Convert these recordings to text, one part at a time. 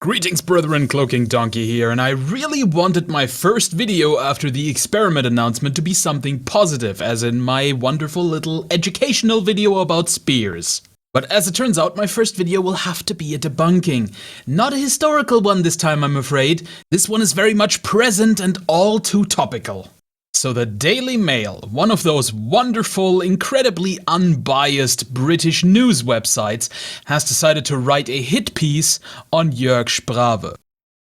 Greetings brethren, CloakingDonkey here, and I really wanted my first video after the experiment announcement to be something positive, as in my wonderful little educational video about spears. But as it turns out, my first video will have to be a debunking. Not a historical one this time, I'm afraid. This one is very much present and all too topical. So the Daily Mail, one of those wonderful, incredibly unbiased British news websites, has decided to write a hit piece on Joerg Sprave.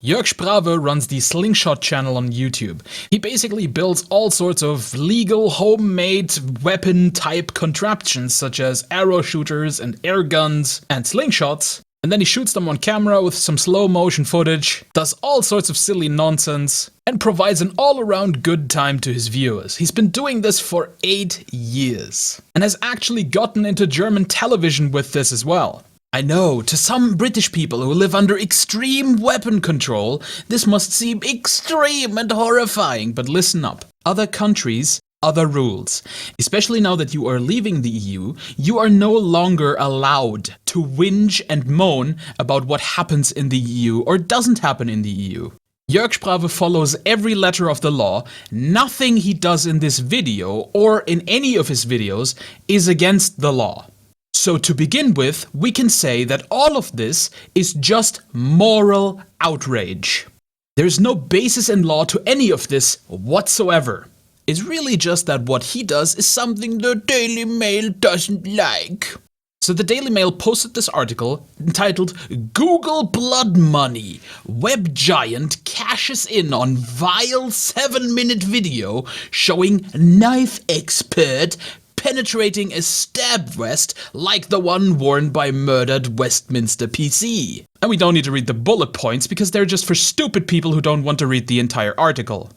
Joerg Sprave runs the Slingshot channel on YouTube. He basically builds all sorts of legal homemade weapon type contraptions such as arrow shooters and air guns and slingshots. And then he shoots them on camera with some slow motion footage, does all sorts of silly nonsense, and provides an all-around good time to his viewers. He's been doing this for 8 years, and has actually gotten into German television with this as well. I know, to some British people who live under extreme weapon control, this must seem extreme and horrifying, but listen up. Other countries, other rules. Especially now that you are leaving the EU, you are no longer allowed to whinge and moan about what happens in the EU or doesn't happen in the EU. Joerg Sprave follows every letter of the law. Nothing he does in this video or in any of his videos is against the law. So to begin with, we can say that all of this is just moral outrage. There's no basis in law to any of this whatsoever. It's really just that what he does is something the Daily Mail doesn't like. So the Daily Mail posted this article entitled "Google Blood Money. Web Giant Cashes in on Vile 7-minute Video Showing Knife Expert Penetrating a Stab Vest Like the One Worn by Murdered Westminster PC." And we don't need to read the bullet points because they're just for stupid people who don't want to read the entire article.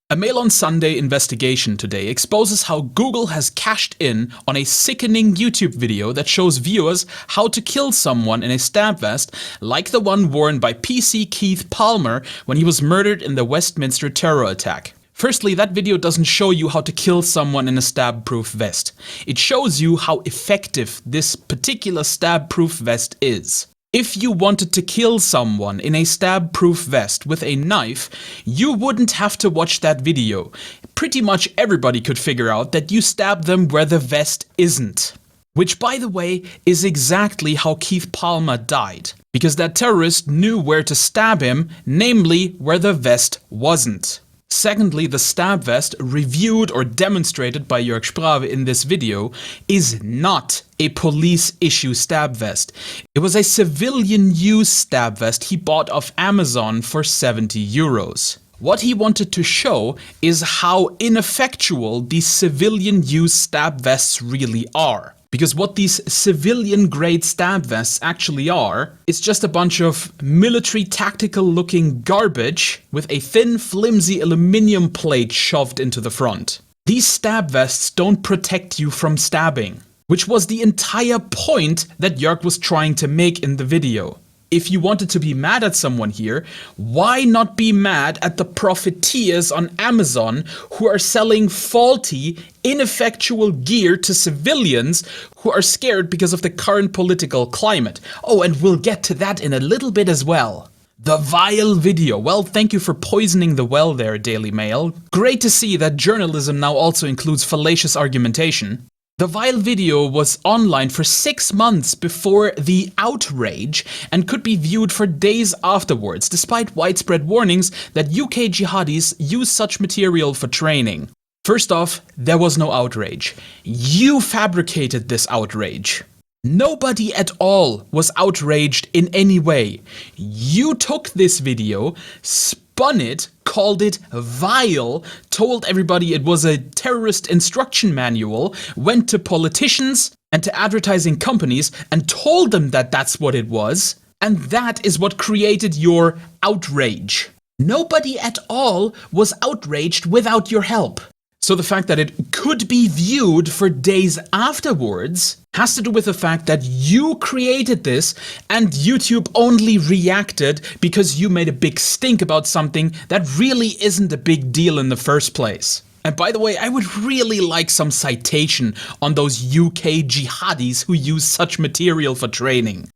A Mail on Sunday investigation today exposes how Google has cashed in on a sickening YouTube video that shows viewers how to kill someone in a stab vest like the one worn by PC Keith Palmer when he was murdered in the Westminster terror attack. Firstly, that video doesn't show you how to kill someone in a stab-proof vest. It shows you how effective this particular stab-proof vest is. If you wanted to kill someone in a stab-proof vest with a knife, you wouldn't have to watch that video. Pretty much everybody could figure out that you stab them where the vest isn't. Which, by the way, is exactly how Keith Palmer died. Because that terrorist knew where to stab him, namely where the vest wasn't. Secondly, the stab vest, reviewed or demonstrated by Joerg Sprave in this video, is not a police-issue stab vest. It was a civilian-use stab vest he bought off Amazon for 70 euros. What he wanted to show is how ineffectual these civilian-use stab vests really are. Because what these civilian-grade stab vests actually are is just a bunch of military tactical-looking garbage with a thin, flimsy aluminum plate shoved into the front. These stab vests don't protect you from stabbing, which was the entire point that Joerg was trying to make in the video. If you wanted to be mad at someone here, why not be mad at the profiteers on Amazon who are selling faulty, ineffectual gear to civilians who are scared because of the current political climate? Oh, and we'll get to that in a little bit as well. The vile video. Well, thank you for poisoning the well there, Daily Mail. Great to see that journalism now also includes fallacious argumentation. The vile video was online for 6 months before the outrage and could be viewed for days afterwards, despite widespread warnings that UK jihadis use such material for training. First off, there was no outrage. You fabricated this outrage. Nobody at all was outraged in any way. You took this video, spun it, called it vile, told everybody it was a terrorist instruction manual, went to politicians and to advertising companies and told them that that's what it was, and that is what created your outrage. Nobody at all was outraged without your help. So the fact that it could be viewed for days afterwards has to do with the fact that you created this and YouTube only reacted because you made a big stink about something that really isn't a big deal in the first place. And by the way, I would really like some citation on those UK jihadis who use such material for training.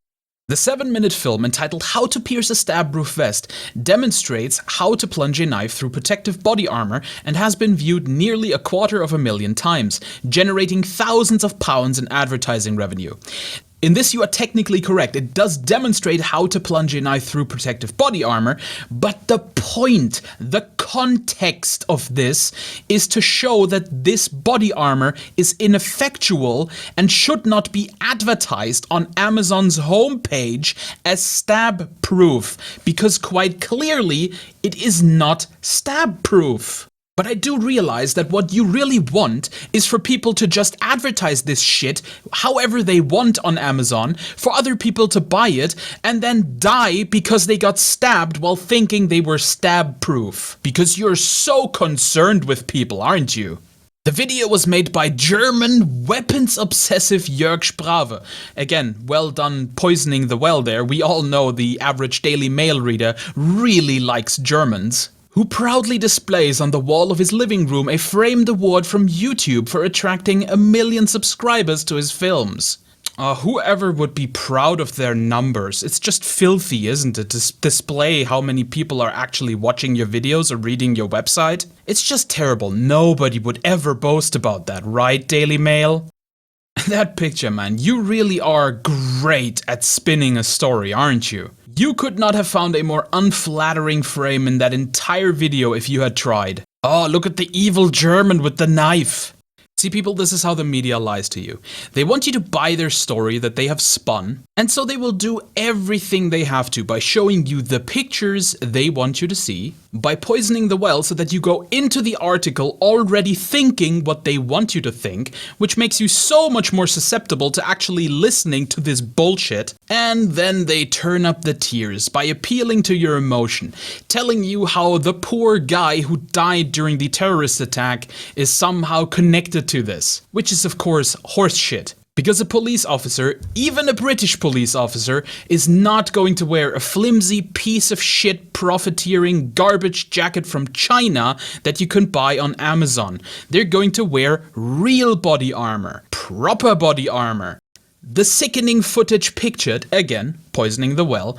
The 7-minute film entitled How to Pierce a Stab-Proof Vest demonstrates how to plunge a knife through protective body armor and has been viewed nearly 250,000 times, generating thousands of pounds in advertising revenue. In this you are technically correct, it does demonstrate how to plunge a knife through protective body armor, but the point, the context of this is to show that this body armor is ineffectual and should not be advertised on Amazon's homepage as stab-proof, because quite clearly it is not stab-proof. But I do realize that what you really want is for people to just advertise this shit however they want on Amazon, for other people to buy it and then die because they got stabbed while thinking they were stab-proof. Because you're so concerned with people, aren't you? The video was made by German weapons-obsessive Joerg Sprave. Again, well done poisoning the well there. We all know the average Daily Mail reader really likes Germans. Who proudly displays on the wall of his living room a framed award from YouTube for attracting 1 million subscribers to his films. Whoever would be proud of their numbers? It's just filthy, isn't it, to display how many people are actually watching your videos or reading your website? It's just terrible. Nobody would ever boast about that, right, Daily Mail? That picture, man, you really are great at spinning a story, aren't you? You could not have found a more unflattering frame in that entire video if you had tried. Oh, look at the evil German with the knife. See, people, this is how the media lies to you. They want you to buy their story that they have spun, and so they will do everything they have to by showing you the pictures they want you to see, by poisoning the well so that you go into the article already thinking what they want you to think, which makes you so much more susceptible to actually listening to this bullshit. And then they turn up the tears by appealing to your emotion, telling you how the poor guy who died during the terrorist attack is somehow connected to this, which is of course horseshit. Because a police officer, even a British police officer, is not going to wear a flimsy piece of shit profiteering garbage jacket from China that you can buy on Amazon. They're going to wear real body armor, proper body armor. The sickening footage pictured, again, poisoning the well,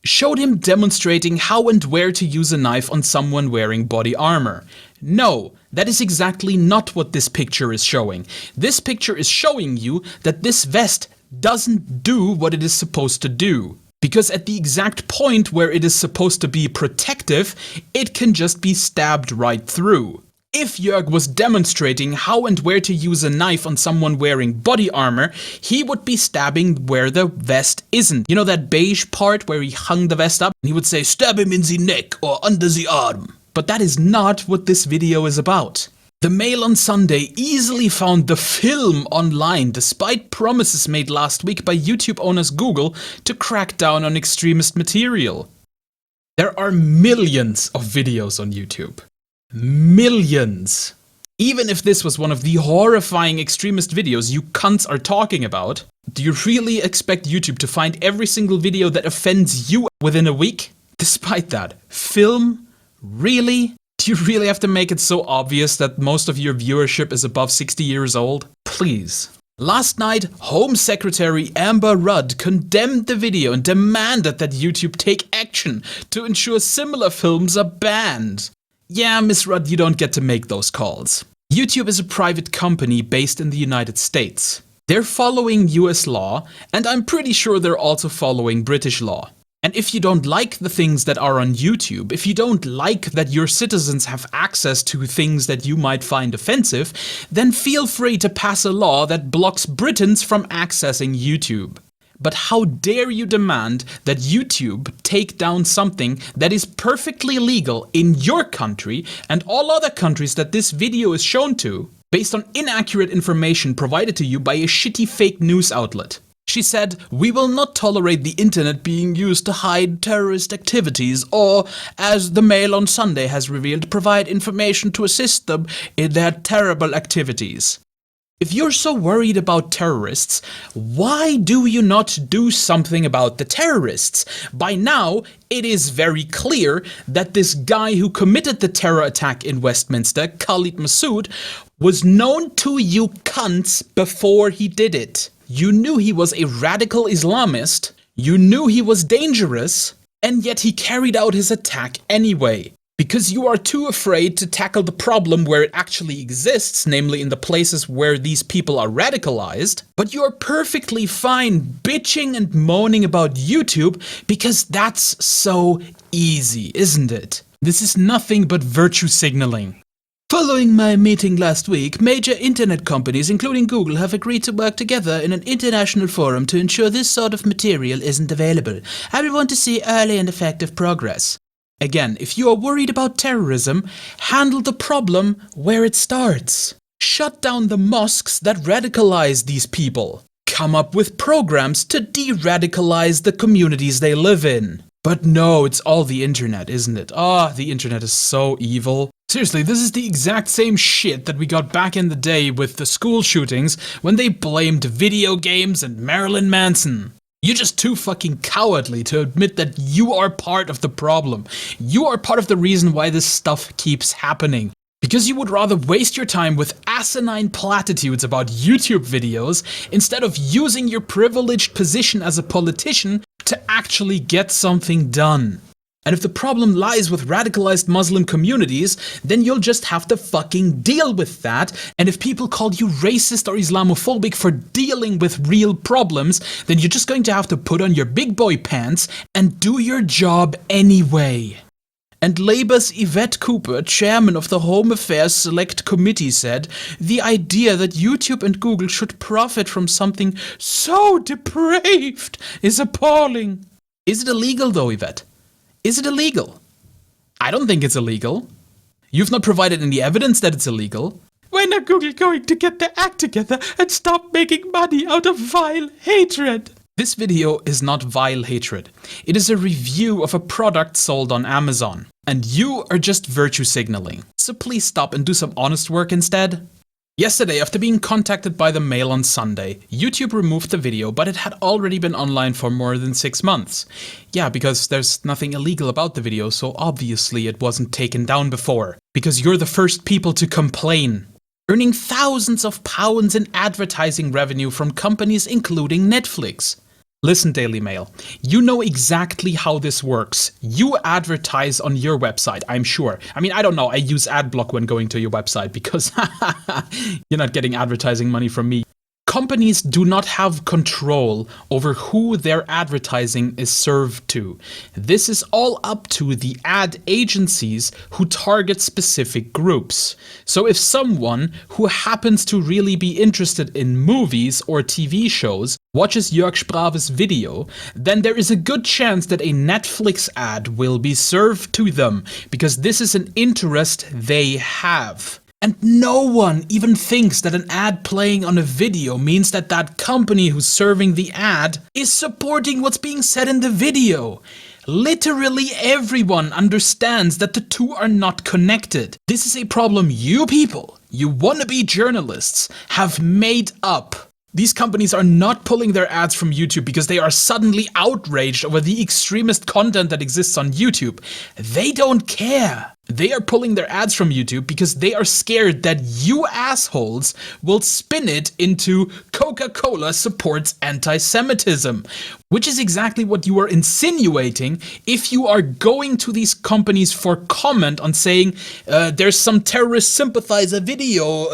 showed him demonstrating how and where to use a knife on someone wearing body armor. No, that is exactly not what this picture is showing. This picture is showing you that this vest doesn't do what it is supposed to do. Because at the exact point where it is supposed to be protective, it can just be stabbed right through. If Joerg was demonstrating how and where to use a knife on someone wearing body armor, he would be stabbing where the vest isn't. You know that beige part where he hung the vest up? He would say, "Stab him in the neck or under the arm." But that is not what this video is about. The Mail on Sunday easily found the film online despite promises made last week by YouTube owners Google to crack down on extremist material. There are millions of videos on YouTube. Millions. Even if this was one of the horrifying extremist videos you cunts are talking about, do you really expect YouTube to find every single video that offends you within a week? Despite that, film? Really? Do you really have to make it so obvious that most of your viewership is above 60 years old? Please. Last night, Home Secretary Amber Rudd condemned the video and demanded that YouTube take action to ensure similar films are banned. Yeah, Miss Rudd, you don't get to make those calls. YouTube is a private company based in the United States. They're following US law, and I'm pretty sure they're also following British law. And if you don't like the things that are on YouTube, if you don't like that your citizens have access to things that you might find offensive, then feel free to pass a law that blocks Britons from accessing YouTube. But how dare you demand that YouTube take down something that is perfectly legal in your country and all other countries that this video is shown to, based on inaccurate information provided to you by a shitty fake news outlet. She said, "We will not tolerate the internet being used to hide terrorist activities or, as the Mail on Sunday has revealed, provide information to assist them in their terrible activities." If you're so worried about terrorists, why do you not do something about the terrorists? By now, it is very clear that this guy who committed the terror attack in Westminster, Khalid Massoud, was known to you cunts before he did it. You knew he was a radical Islamist. You knew he was dangerous, and yet he carried out his attack anyway. Because you are too afraid to tackle the problem where it actually exists, namely in the places where these people are radicalized, but you're perfectly fine bitching and moaning about YouTube because that's so easy, isn't it? This is nothing but virtue signaling. Following my meeting last week, major internet companies, including Google, have agreed to work together in an international forum to ensure this sort of material isn't available. I will want to see early and effective progress. Again, if you are worried about terrorism, handle the problem where it starts. Shut down the mosques that radicalize these people. Come up with programs to de-radicalize the communities they live in. But no, it's all the internet, isn't it? The internet is so evil. Seriously, this is the exact same shit that we got back in the day with the school shootings when they blamed video games and Marilyn Manson. You're just too fucking cowardly to admit that you are part of the problem. You are part of the reason why this stuff keeps happening. Because you would rather waste your time with asinine platitudes about YouTube videos instead of using your privileged position as a politician to actually get something done. And if the problem lies with radicalized Muslim communities, then you'll just have to fucking deal with that. And if people call you racist or Islamophobic for dealing with real problems, then you're just going to have to put on your big boy pants and do your job anyway. And Labour's Yvette Cooper, chairman of the Home Affairs Select Committee, said, "The idea that YouTube and Google should profit from something so depraved is appalling." Is it illegal though, Yvette? Is it illegal? I don't think it's illegal. You've not provided any evidence that it's illegal. When are Google going to get their act together and stop making money out of vile hatred? This video is not vile hatred. It is a review of a product sold on Amazon. And you are just virtue signaling. So please stop and do some honest work instead. Yesterday, after being contacted by the Mail on Sunday, YouTube removed the video, but it had already been online for more than 6 months. Yeah, because there's nothing illegal about the video, so obviously it wasn't taken down before. Because you're the first people to complain. Earning thousands of pounds in advertising revenue from companies including Netflix. Listen, Daily Mail, you know exactly how this works. You advertise on your website, I'm sure. I mean, I don't know, I use AdBlock when going to your website because you're not getting advertising money from me. Companies do not have control over who their advertising is served to. This is all up to the ad agencies who target specific groups. So if someone who happens to really be interested in movies or TV shows watches Joerg Sprave's video, then there is a good chance that a Netflix ad will be served to them, because this is an interest they have. And no one even thinks that an ad playing on a video means that that company who's serving the ad is supporting what's being said in the video. Literally everyone understands that the two are not connected. This is a problem you people, you wannabe journalists, have made up. These companies are not pulling their ads from YouTube because they are suddenly outraged over the extremist content that exists on YouTube. They don't care. They are pulling their ads from YouTube because they are scared that you assholes will spin it into Coca-Cola supports anti-Semitism, which is exactly what you are insinuating if you are going to these companies for comment on saying, there's some terrorist sympathizer video,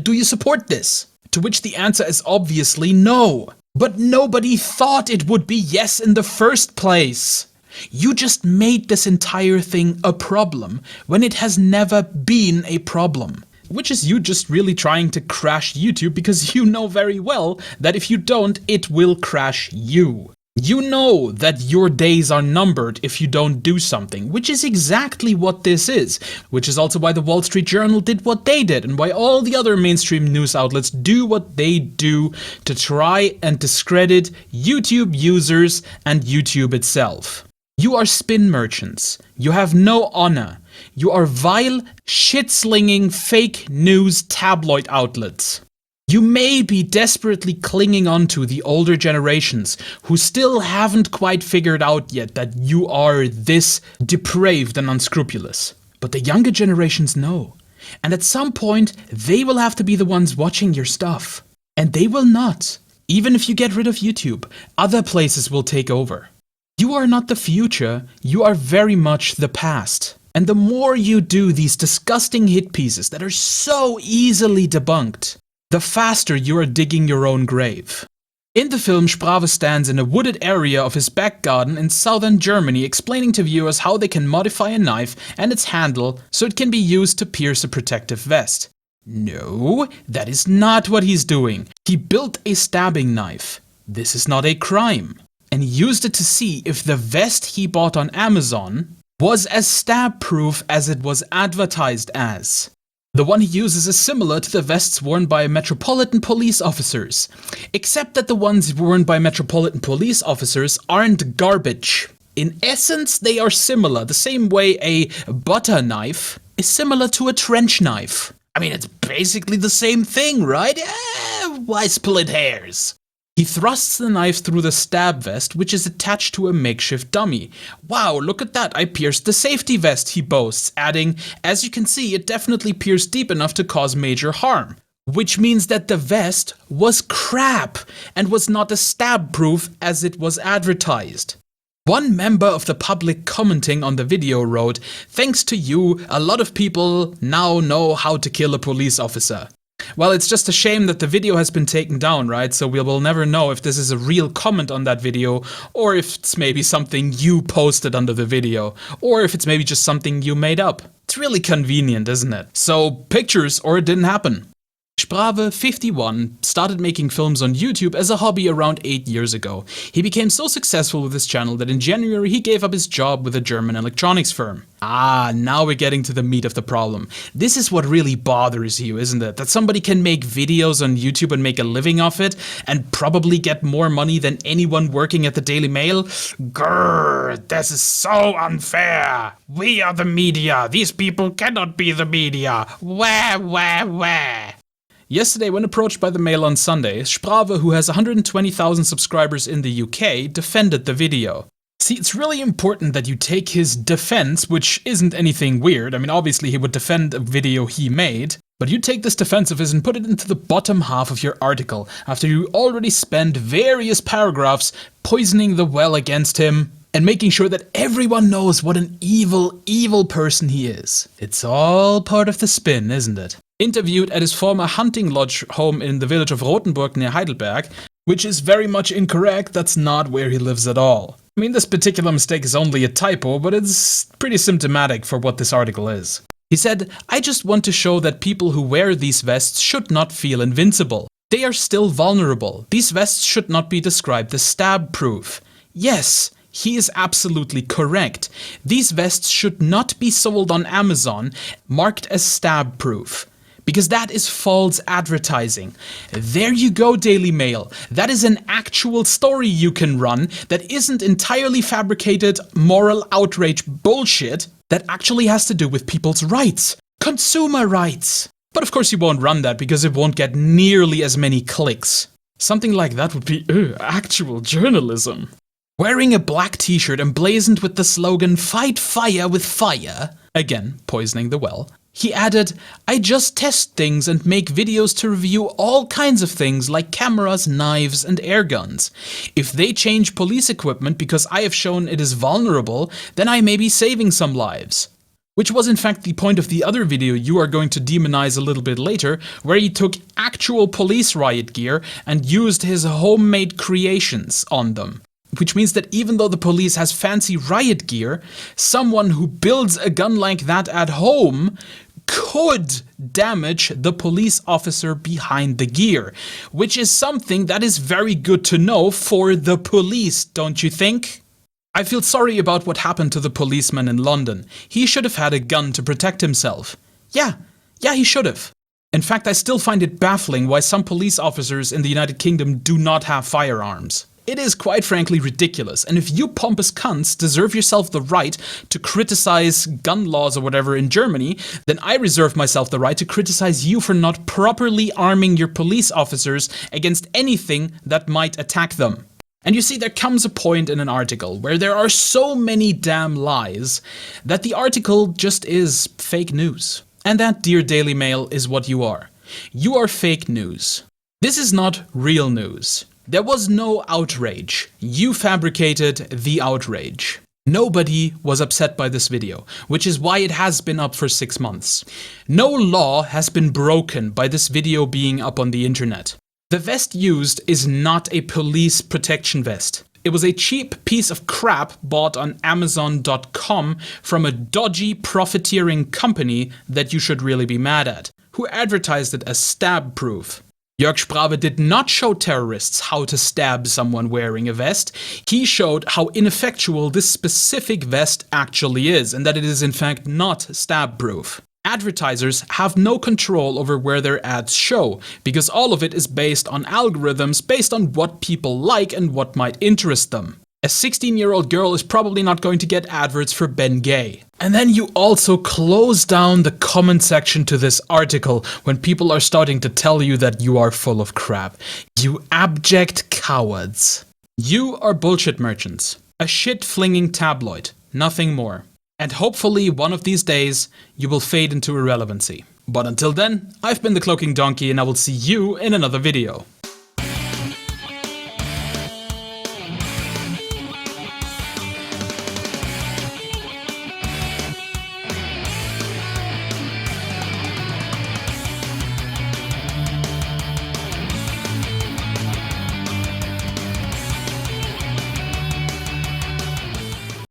do you support this? To which the answer is obviously no. But nobody thought it would be yes in the first place. You just made this entire thing a problem when it has never been a problem. Which is you just really trying to crash YouTube because you know very well that if you don't, it will crash you. You know that your days are numbered if you don't do something, which is exactly what this is. Which is also why the Wall Street Journal did what they did and why all the other mainstream news outlets do what they do to try and discredit YouTube users and YouTube itself. You are spin merchants. You have no honor. You are vile, shit-slinging, fake news tabloid outlets. You may be desperately clinging on to the older generations who still haven't quite figured out yet that you are this depraved and unscrupulous. But the younger generations know. And at some point, they will have to be the ones watching your stuff. And they will not Even if you get rid of YouTube, other places will take over. You are not the future, you are very much the past. And the more you do these disgusting hit pieces that are so easily debunked, the faster you are digging your own grave. In the film, Sprave stands in a wooded area of his back garden in southern Germany, explaining to viewers how they can modify a knife and its handle so it can be used to pierce a protective vest. No, that is not what he's doing. He built a stabbing knife. This is not a crime. And he used it to see if the vest he bought on Amazon was as stab-proof as it was advertised as. The one he uses is similar to the vests worn by Metropolitan Police officers, except that the ones worn by Metropolitan Police officers aren't garbage. In essence, they are similar, the same way a butter knife is similar to a trench knife. I mean, it's basically the same thing, right? Why split hairs? He thrusts the knife through the stab vest, which is attached to a makeshift dummy. Wow, look at that, I pierced the safety vest, he boasts, adding, as you can see, it definitely pierced deep enough to cause major harm. Which means that the vest was crap and was not as stab-proof as it was advertised. One member of the public commenting on the video wrote, "Thanks to you, a lot of people now know how to kill a police officer." Well, it's just a shame that the video has been taken down, right? So we will never know if this is a real comment on that video, or if it's maybe something you posted under the video, or if it's maybe just something you made up. It's really convenient, isn't it? So, pictures or it didn't happen. Sprave, 51, started making films on YouTube as a hobby around 8 years ago. He became so successful with his channel that in January he gave up his job with a German electronics firm. Now we're getting to the meat of the problem. This is what really bothers you, isn't it? That somebody can make videos on YouTube and make a living off it, and probably get more money than anyone working at the Daily Mail? Grrr, this is so unfair. We are the media. These people cannot be the media. Wah. Yesterday, when approached by the Mail on Sunday, Sprave, who has 120,000 subscribers in the UK, defended the video. See, it's really important that you take his defense, which isn't anything weird. I mean, obviously he would defend a video he made, but you take this defense of his and put it into the bottom half of your article, after you already spent various paragraphs poisoning the well against him and making sure that everyone knows what an evil, evil person he is. It's all part of the spin, isn't it? Interviewed at his former hunting lodge home in the village of Rothenburg near Heidelberg, which is very much incorrect. That's not where he lives at all. I mean, this particular mistake is only a typo, but it's pretty symptomatic for what this article is. He said, "I just want to show that people who wear these vests should not feel invincible. They are still vulnerable. These vests should not be described as stab-proof." Yes, he is absolutely correct. These vests should not be sold on Amazon marked as stab-proof, because that is false advertising. There you go, Daily Mail. That is an actual story you can run that isn't entirely fabricated moral outrage bullshit that actually has to do with people's rights. Consumer rights. But of course you won't run that because it won't get nearly as many clicks. Something like that would be actual journalism. Wearing a black t-shirt emblazoned with the slogan "Fight fire with fire," again poisoning the well, he added, "I just test things and make videos to review all kinds of things like cameras, knives, and air guns. If they change police equipment because I have shown it is vulnerable, then I may be saving some lives." Which was in fact the point of the other video you are going to demonize a little bit later, where he took actual police riot gear and used his homemade creations on them. Which means that even though the police has fancy riot gear, someone who builds a gun like that at home could damage the police officer behind the gear, which is something that is very good to know for the police, don't you think? I feel sorry about what happened to the policeman in London. He should have had a gun to protect himself. Yeah, he should have. In fact, I still find it baffling why some police officers in the United Kingdom do not have firearms. It is quite frankly ridiculous, and if you pompous cunts deserve yourself the right to criticize gun laws or whatever in Germany, then I reserve myself the right to criticize you for not properly arming your police officers against anything that might attack them. And you see, there comes a point in an article where there are so many damn lies that the article just is fake news. And that, dear Daily Mail, is what you are. You are fake news. This is not real news. There was no outrage. You fabricated the outrage. Nobody was upset by this video, which is why it has been up for 6 months. No law has been broken by this video being up on the internet. The vest used is not a police protection vest. It was a cheap piece of crap bought on Amazon.com from a dodgy profiteering company that you should really be mad at, who advertised it as stab-proof. Joerg Sprave did not show terrorists how to stab someone wearing a vest. He showed how ineffectual this specific vest actually is, and that it is in fact not stab-proof. Advertisers have no control over where their ads show, because all of it is based on algorithms based on what people like and what might interest them. A 16-year-old girl is probably not going to get adverts for Ben Gay. And then you also close down the comment section to this article when people are starting to tell you that you are full of crap. You abject cowards. You are bullshit merchants. A shit-flinging tabloid. Nothing more. And hopefully one of these days you will fade into irrelevancy. But until then, I've been the CloakingDonkey and I will see you in another video.